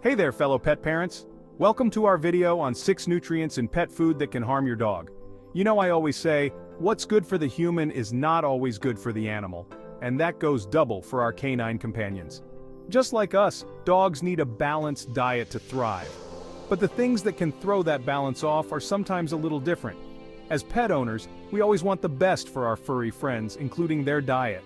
Hey there, fellow pet parents. Welcome to our video on 6 nutrients in pet food that can harm your dog. You know, I always say, what's good for the human is not always good for the animal, and that goes double for our canine companions. Just like us, dogs need a balanced diet to thrive. But the things that can throw that balance off are sometimes a little different. As pet owners, we always want the best for our furry friends, including their diet.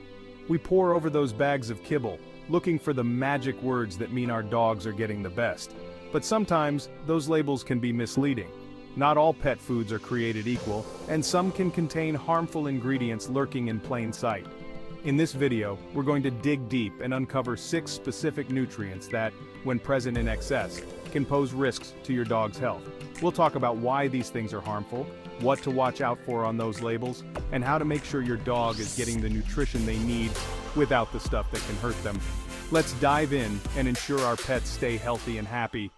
We pore over those bags of kibble, looking for the magic words that mean our dogs are getting the best. But sometimes, those labels can be misleading. Not all pet foods are created equal, and some can contain harmful ingredients lurking in plain sight. In this video, we're going to dig deep and uncover 6 specific nutrients that, when present in excess, can pose risks to your dog's health. We'll talk about why these things are harmful, what to watch out for on those labels, and how to make sure your dog is getting the nutrition they need without the stuff that can hurt them. Let's dive in and ensure our pets stay healthy and happy.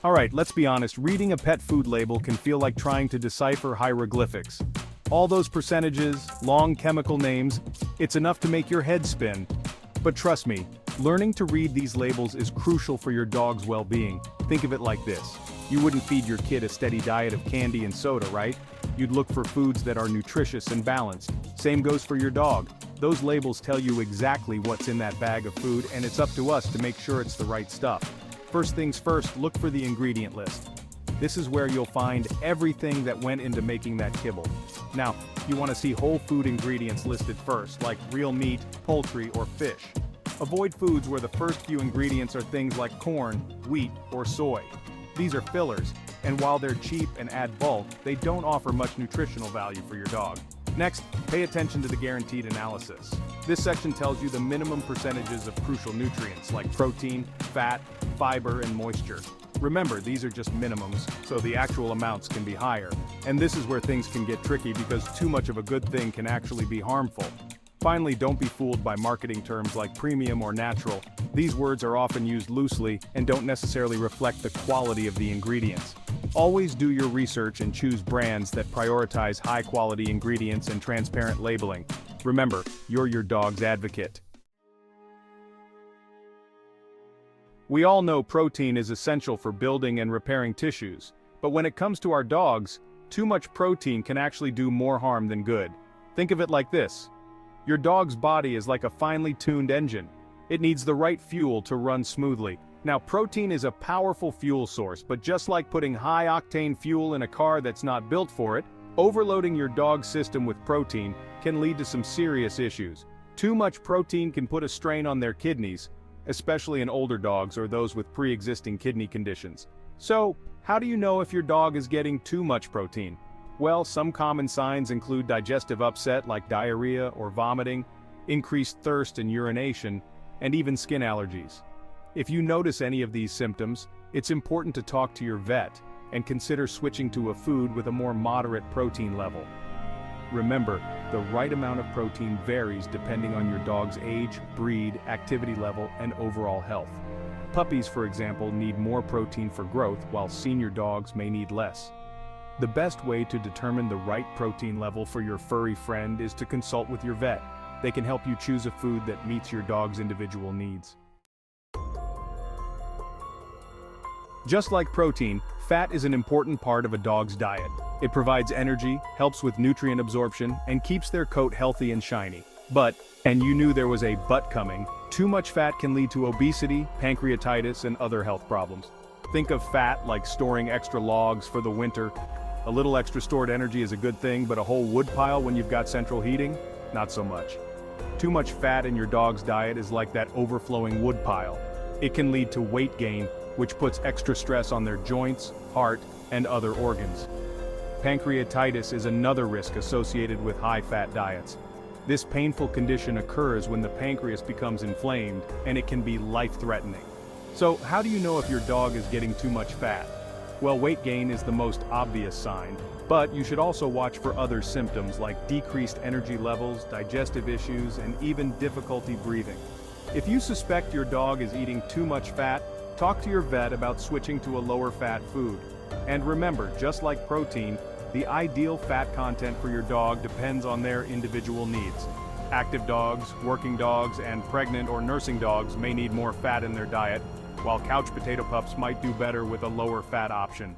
Alright, let's be honest, reading a pet food label can feel like trying to decipher hieroglyphics. All those percentages, long chemical names, it's enough to make your head spin. But trust me, learning to read these labels is crucial for your dog's well-being. Think of it like this. You wouldn't feed your kid a steady diet of candy and soda, right? You'd look for foods that are nutritious and balanced. Same goes for your dog. Those labels tell you exactly what's in that bag of food, and it's up to us to make sure it's the right stuff. First things first, look for the ingredient list. This is where you'll find everything that went into making that kibble. Now, you want to see whole food ingredients listed first, like real meat, poultry, or fish. Avoid foods where the first few ingredients are things like corn, wheat, or soy. These are fillers, and while they're cheap and add bulk, they don't offer much nutritional value for your dog. Next, pay attention to the guaranteed analysis. This section tells you the minimum percentages of crucial nutrients like protein, fat, fiber, and moisture. Remember, these are just minimums, so the actual amounts can be higher. And this is where things can get tricky because too much of a good thing can actually be harmful. Finally, don't be fooled by marketing terms like premium or natural. These words are often used loosely and don't necessarily reflect the quality of the ingredients. Always do your research and choose brands that prioritize high-quality ingredients and transparent labeling. Remember, you're your dog's advocate. We all know protein is essential for building and repairing tissues, but when it comes to our dogs, too much protein can actually do more harm than good. Think of it like this. Your dog's body is like a finely tuned engine. It needs the right fuel to run smoothly. Now, protein is a powerful fuel source, but just like putting high-octane fuel in a car that's not built for it, overloading your dog's system with protein can lead to some serious issues. Too much protein can put a strain on their kidneys, especially in older dogs or those with pre-existing kidney conditions. So, how do you know if your dog is getting too much protein? Well, some common signs include digestive upset like diarrhea or vomiting, increased thirst and urination, and even skin allergies. If you notice any of these symptoms, it's important to talk to your vet and consider switching to a food with a more moderate protein level. Remember, the right amount of protein varies depending on your dog's age, breed, activity level, and overall health. Puppies, for example, need more protein for growth, while senior dogs may need less. The best way to determine the right protein level for your furry friend is to consult with your vet. They can help you choose a food that meets your dog's individual needs. Just like protein, fat is an important part of a dog's diet. It provides energy, helps with nutrient absorption, and keeps their coat healthy and shiny. But, and you knew there was a but coming, too much fat can lead to obesity, pancreatitis, and other health problems. Think of fat like storing extra logs for the winter. A little extra stored energy is a good thing, but a whole wood pile when you've got central heating? Not so much. Too much fat in your dog's diet is like that overflowing wood pile. It can lead to weight gain, which puts extra stress on their joints, heart, and other organs. Pancreatitis is another risk associated with high-fat diets. This painful condition occurs when the pancreas becomes inflamed, and it can be life-threatening. So, how do you know if your dog is getting too much fat? Well, weight gain is the most obvious sign, but you should also watch for other symptoms like decreased energy levels, digestive issues, and even difficulty breathing. If you suspect your dog is eating too much fat, talk to your vet about switching to a lower-fat food. And remember, just like protein, the ideal fat content for your dog depends on their individual needs. Active dogs, working dogs, and pregnant or nursing dogs may need more fat in their diet, while couch potato pups might do better with a lower fat option.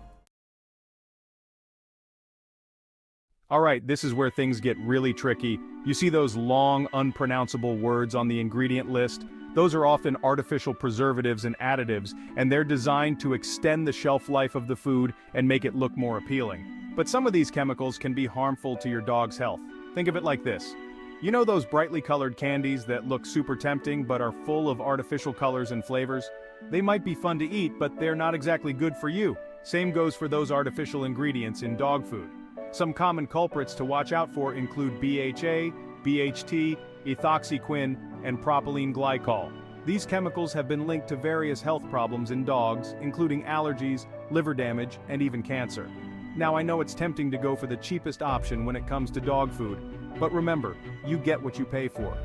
Alright, this is where things get really tricky. You see those long, unpronounceable words on the ingredient list? Those are often artificial preservatives and additives, and they're designed to extend the shelf life of the food and make it look more appealing. But some of these chemicals can be harmful to your dog's health. Think of it like this. You know those brightly colored candies that look super tempting but are full of artificial colors and flavors? They might be fun to eat, but they're not exactly good for you. Same goes for those artificial ingredients in dog food. Some common culprits to watch out for include BHA, BHT, ethoxyquin, and propylene glycol. These chemicals have been linked to various health problems in dogs, including allergies, liver damage, and even cancer. Now I know it's tempting to go for the cheapest option when it comes to dog food, but remember, you get what you pay for.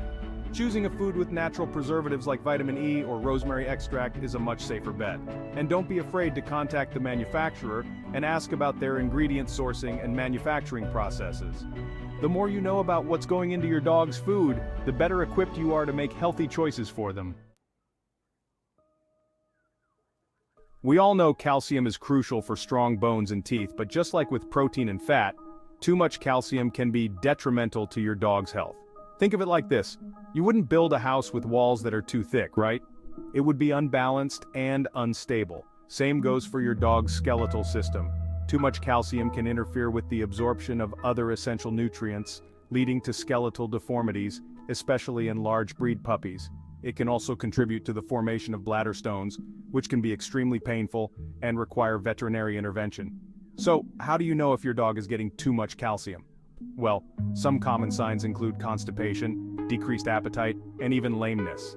Choosing a food with natural preservatives like vitamin E or rosemary extract is a much safer bet. And don't be afraid to contact the manufacturer and ask about their ingredient sourcing and manufacturing processes. The more you know about what's going into your dog's food, the better equipped you are to make healthy choices for them. We all know calcium is crucial for strong bones and teeth, but just like with protein and fat, too much calcium can be detrimental to your dog's health. Think of it like this. You wouldn't build a house with walls that are too thick, right? It would be unbalanced and unstable. Same goes for your dog's skeletal system. Too much calcium can interfere with the absorption of other essential nutrients, leading to skeletal deformities, especially in large breed puppies. It can also contribute to the formation of bladder stones, which can be extremely painful and require veterinary intervention. So, how do you know if your dog is getting too much calcium? Well, some common signs include constipation, decreased appetite, and even lameness.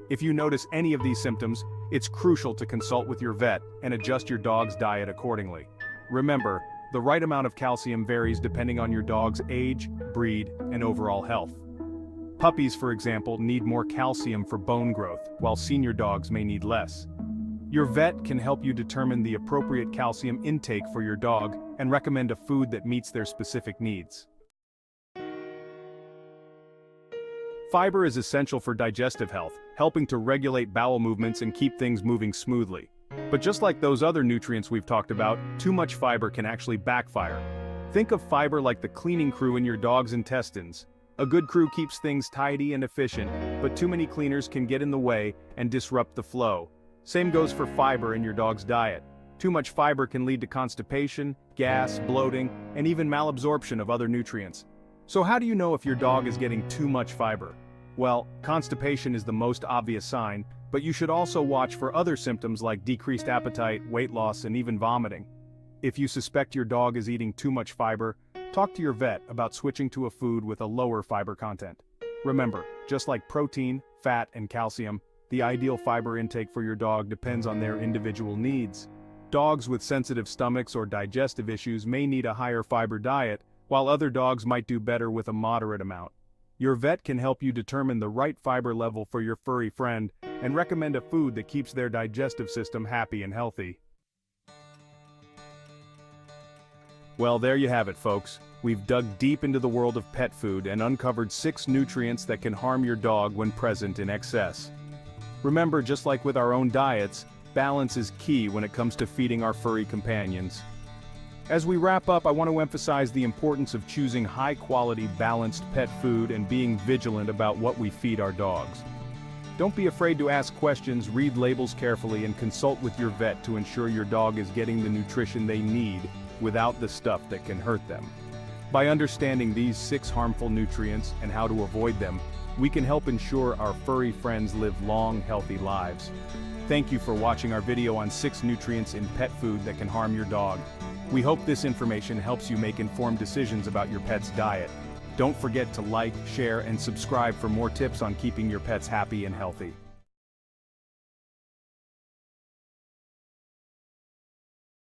If you notice any of these symptoms, it's crucial to consult with your vet and adjust your dog's diet accordingly. Remember, the right amount of calcium varies depending on your dog's age, breed, and overall health. Puppies, for example, need more calcium for bone growth, while senior dogs may need less. Your vet can help you determine the appropriate calcium intake for your dog and recommend a food that meets their specific needs. Fiber is essential for digestive health, helping to regulate bowel movements and keep things moving smoothly. But just like those other nutrients we've talked about, too much fiber can actually backfire. Think of fiber like the cleaning crew in your dog's intestines. A good crew keeps things tidy and efficient, but too many cleaners can get in the way and disrupt the flow. Same goes for fiber in your dog's diet. Too much fiber can lead to constipation, gas, bloating, and even malabsorption of other nutrients. So how do you know if your dog is getting too much fiber? Well, constipation is the most obvious sign, but you should also watch for other symptoms like decreased appetite, weight loss, and even vomiting. If you suspect your dog is eating too much fiber, talk to your vet about switching to a food with a lower fiber content. Remember, just like protein, fat, and calcium, the ideal fiber intake for your dog depends on their individual needs. Dogs with sensitive stomachs or digestive issues may need a higher fiber diet, while other dogs might do better with a moderate amount. Your vet can help you determine the right fiber level for your furry friend and recommend a food that keeps their digestive system happy and healthy. Well, there you have it, folks. We've dug deep into the world of pet food and uncovered 6 nutrients that can harm your dog when present in excess. Remember, just like with our own diets, balance is key when it comes to feeding our furry companions. As we wrap up, I want to emphasize the importance of choosing high-quality, balanced pet food and being vigilant about what we feed our dogs. Don't be afraid to ask questions, read labels carefully, and consult with your vet to ensure your dog is getting the nutrition they need without the stuff that can hurt them. By understanding these 6 harmful nutrients and how to avoid them, we can help ensure our furry friends live long, healthy lives. Thank you for watching our video on 6 nutrients in pet food that can harm your dog. We hope this information helps you make informed decisions about your pet's diet. Don't forget to like, share, and subscribe for more tips on keeping your pets happy and healthy.